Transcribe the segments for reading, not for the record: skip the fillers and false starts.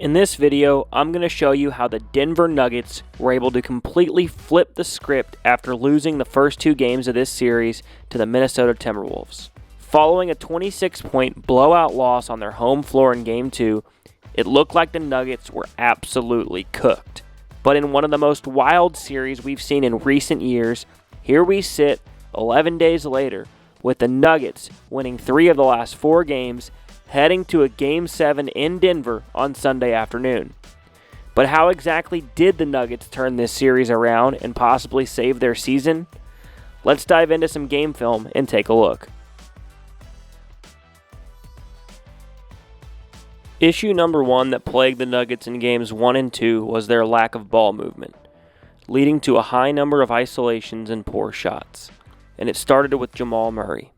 In this video, I'm going to show you how the Denver Nuggets were able to completely flip the script after losing the first two games of this series to the Minnesota Timberwolves. Following a 26-point blowout loss on their home floor in Game 2, it looked like the Nuggets were absolutely cooked. But in one of the most wild series we've seen in recent years, here we sit 11 days later with the Nuggets winning 3 of the last 4 games, heading to a Game 7 in Denver on Sunday afternoon. But how exactly did the Nuggets turn this series around and possibly save their season? Let's dive into some game film and take a look. Issue number 1 that plagued the Nuggets in Games 1 and 2 was their lack of ball movement, leading to a high number of isolations and poor shots. And it started with Jamal Murray.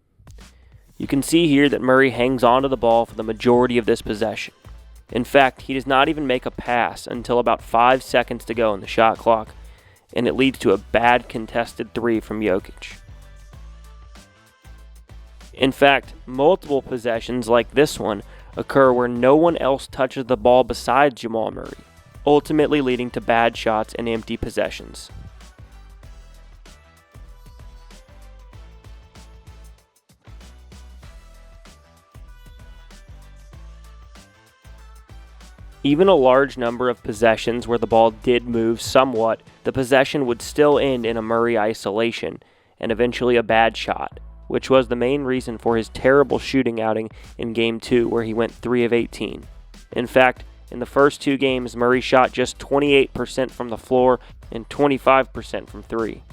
You can see here that Murray hangs onto the ball for the majority of this possession. In fact, he does not even make a pass until about 5 seconds to go in the shot clock, and it leads to a bad contested 3 from Jokic. In fact, multiple possessions like this one occur where no one else touches the ball besides Jamal Murray, ultimately leading to bad shots and empty possessions. Even a large number of possessions where the ball did move somewhat, the possession would still end in a Murray isolation and eventually a bad shot, which was the main reason for his terrible shooting outing in Game 2 where he went 3 of 18. In fact, in the first 2 games, Murray shot just 28% from the floor and 25% from 3.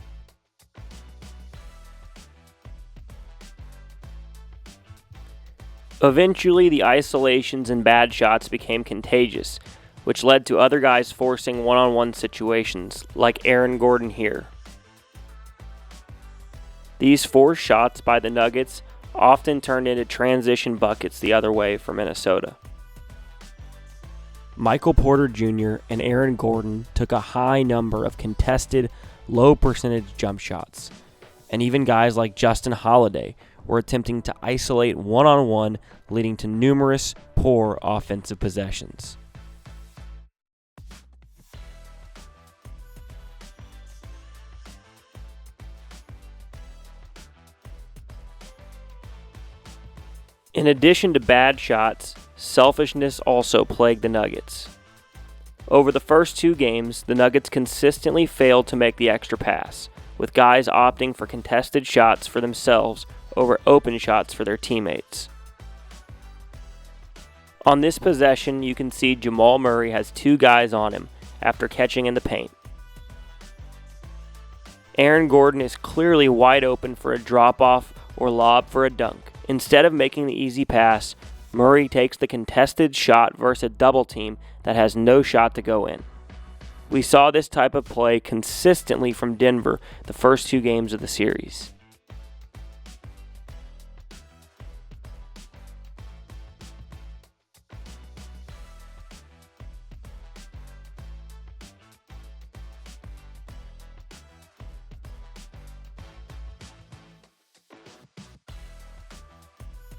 Eventually, the isolations and bad shots became contagious, which led to other guys forcing one-on-one situations, like Aaron Gordon here. These forced shots by the Nuggets often turned into transition buckets the other way for Minnesota. Michael Porter Jr. and Aaron Gordon took a high number of contested, low-percentage jump shots, and even guys like Justin Holiday were attempting to isolate one-on-one, leading to numerous poor offensive possessions. In addition to bad shots, selfishness also plagued the Nuggets. Over the first 2 games, the Nuggets consistently failed to make the extra pass, with guys opting for contested shots for themselves over open shots for their teammates. On this possession, you can see Jamal Murray has 2 guys on him after catching in the paint. Aaron Gordon is clearly wide open for a drop-off or lob for a dunk. Instead of making the easy pass, Murray takes the contested shot versus a double team that has no shot to go in. We saw this type of play consistently from Denver the first 2 games of the series.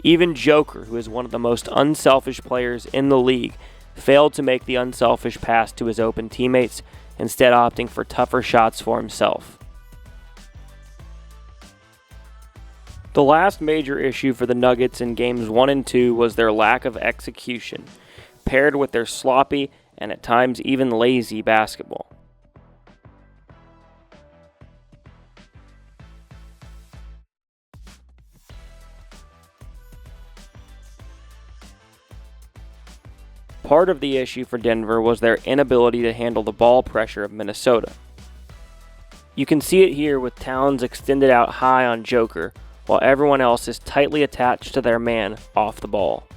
Even Joker, who is one of the most unselfish players in the league, failed to make the unselfish pass to his open teammates, instead opting for tougher shots for himself. The last major issue for the Nuggets in Games 1 and 2 was their lack of execution, paired with their sloppy and at times even lazy basketball. Part of the issue for Denver was their inability to handle the ball pressure of Minnesota. You can see it here with Towns extended out high on Joker, while everyone else is tightly attached to their man off the ball.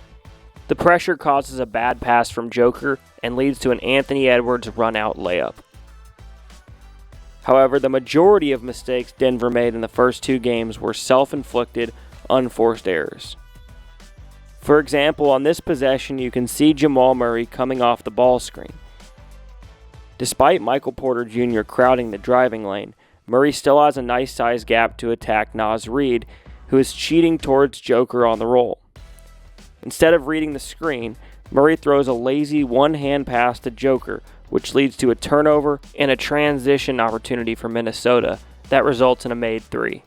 The pressure causes a bad pass from Joker and leads to an Anthony Edwards run-out layup. However, the majority of mistakes Denver made in the first 2 games were self-inflicted, unforced errors. For example, on this possession, you can see Jamal Murray coming off the ball screen. Despite Michael Porter Jr. crowding the driving lane, Murray still has a nice size gap to attack Naz Reid, who is cheating towards Joker on the roll. Instead of reading the screen, Murray throws a lazy one-hand pass to Joker, which leads to a turnover and a transition opportunity for Minnesota that results in a made three.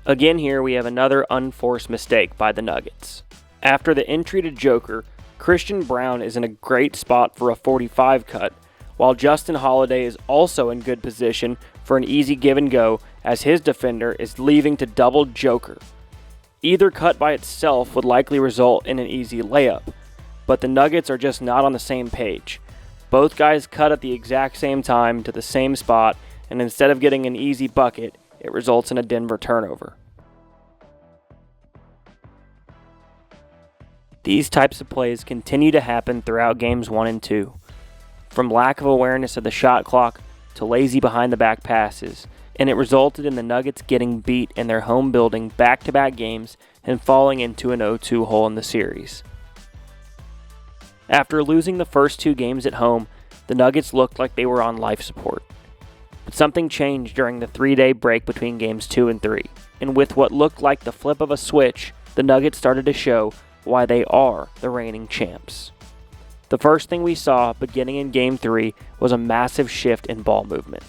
Again here we have another unforced mistake by the Nuggets. After the entry to Joker, Christian Braun is in a great spot for a 45 cut, while Justin Holiday is also in good position for an easy give and go as his defender is leaving to double Joker. Either cut by itself would likely result in an easy layup, but the Nuggets are just not on the same page. Both guys cut at the exact same time to the same spot, and instead of getting an easy bucket, it results in a Denver turnover. These types of plays continue to happen throughout games 1 and 2. From lack of awareness of the shot clock to lazy behind-the-back passes, and it resulted in the Nuggets getting beat in their home building back-to-back games and falling into an 0-2 hole in the series. After losing the first 2 games at home, the Nuggets looked like they were on life support. But something changed during the 3-day break between games 2 and 3, and with what looked like the flip of a switch, the Nuggets started to show why they are the reigning champs. The first thing we saw beginning in Game 3 was a massive shift in ball movement.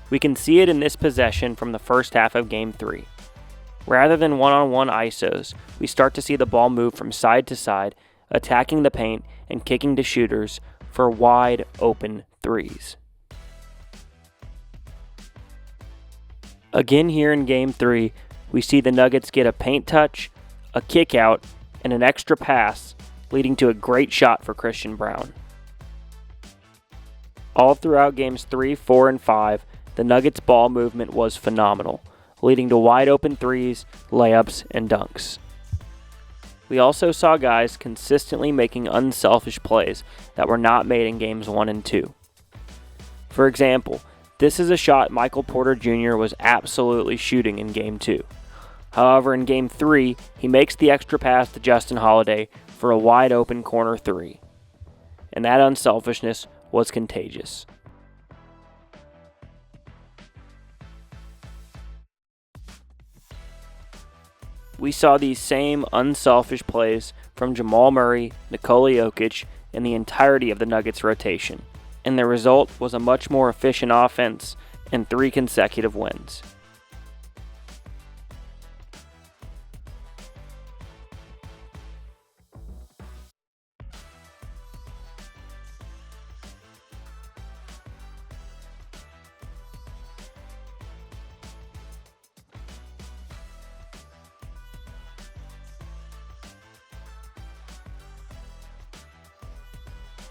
We can see it in this possession from the first half of Game 3. Rather than one-on-one ISOs, we start to see the ball move from side to side, attacking the paint and kicking to shooters for wide open threes. Again here in Game 3, we see the Nuggets get a paint touch, a kick out, and an extra pass, leading to a great shot for Christian Braun. All throughout Games 3, 4, and 5, the Nuggets' ball movement was phenomenal, leading to wide open threes, layups, and dunks. We also saw guys consistently making unselfish plays that were not made in Games 1 and 2. For example, this is a shot Michael Porter Jr. was absolutely shooting in Game 2. However, in Game 3, he makes the extra pass to Justin Holiday for a wide open corner 3. And that unselfishness was contagious. We saw these same unselfish plays from Jamal Murray, Nikola Jokic, and the entirety of the Nuggets rotation. And the result was a much more efficient offense and 3 consecutive wins.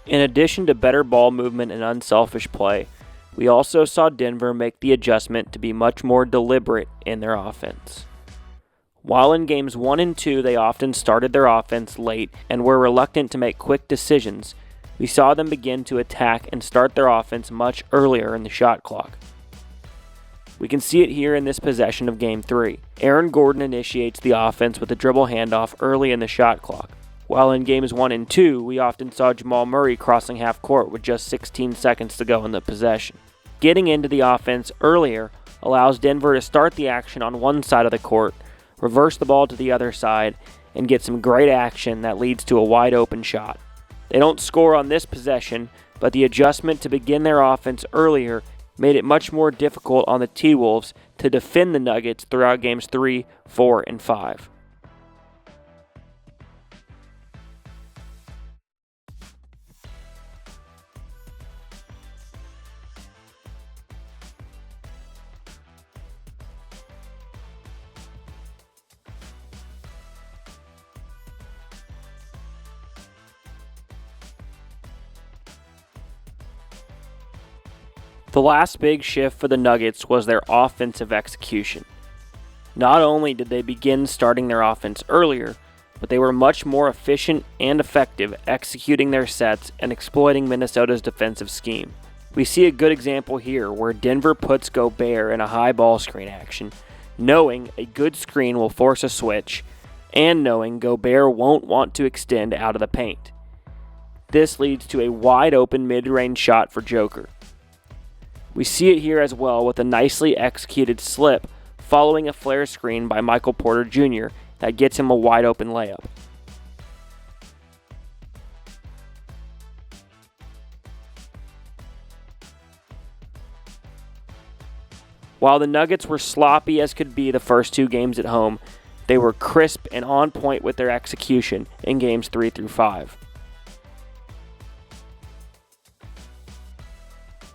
In addition to better ball movement and unselfish play, we also saw Denver make the adjustment to be much more deliberate in their offense. While in Games 1 and 2 they often started their offense late and were reluctant to make quick decisions, we saw them begin to attack and start their offense much earlier in the shot clock. We can see it here in this possession of Game 3. Aaron Gordon initiates the offense with a dribble handoff early in the shot clock. While in Games 1 and 2, we often saw Jamal Murray crossing half court with just 16 seconds to go in the possession. Getting into the offense earlier allows Denver to start the action on one side of the court, reverse the ball to the other side, and get some great action that leads to a wide open shot. They don't score on this possession, but the adjustment to begin their offense earlier made it much more difficult on the T-Wolves to defend the Nuggets throughout Games 3, 4, and 5. The last big shift for the Nuggets was their offensive execution. Not only did they begin starting their offense earlier, but they were much more efficient and effective executing their sets and exploiting Minnesota's defensive scheme. We see a good example here where Denver puts Gobert in a high ball screen action, knowing a good screen will force a switch, and knowing Gobert won't want to extend out of the paint. This leads to a wide open mid-range shot for Joker. We see it here as well with a nicely executed slip following a flare screen by Michael Porter Jr. that gets him a wide open layup. While the Nuggets were sloppy as could be the first 2 games at home, they were crisp and on point with their execution in games 3 through 5.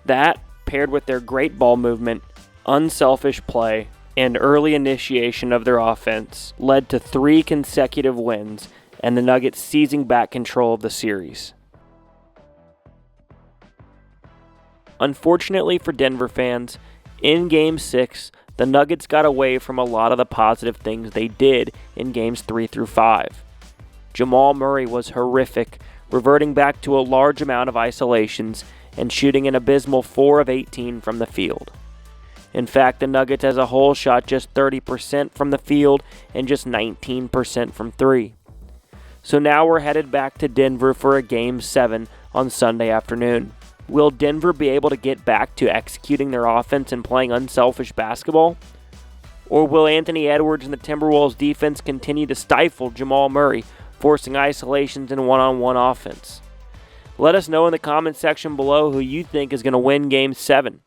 That, paired with their great ball movement, unselfish play, and early initiation of their offense, led to 3 consecutive wins and the Nuggets seizing back control of the series. Unfortunately for Denver fans, in Game 6, the Nuggets got away from a lot of the positive things they did in Games 3 through 5. Jamal Murray was horrific, reverting back to a large amount of isolations and shooting an abysmal 4 of 18 from the field. In fact, the Nuggets as a whole shot just 30% from the field and just 19% from 3. So now we're headed back to Denver for a Game 7 on Sunday afternoon. Will Denver be able to get back to executing their offense and playing unselfish basketball? Or will Anthony Edwards and the Timberwolves defense continue to stifle Jamal Murray, forcing isolations and one-on-one offense? Let us know in the comments section below who you think is going to win Game 7.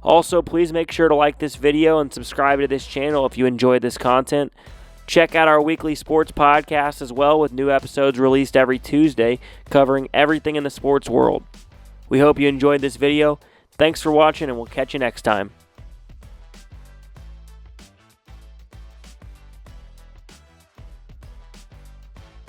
Also, please make sure to like this video and subscribe to this channel if you enjoyed this content. Check out our weekly sports podcast as well, with new episodes released every Tuesday covering everything in the sports world. We hope you enjoyed this video. Thanks for watching, and we'll catch you next time.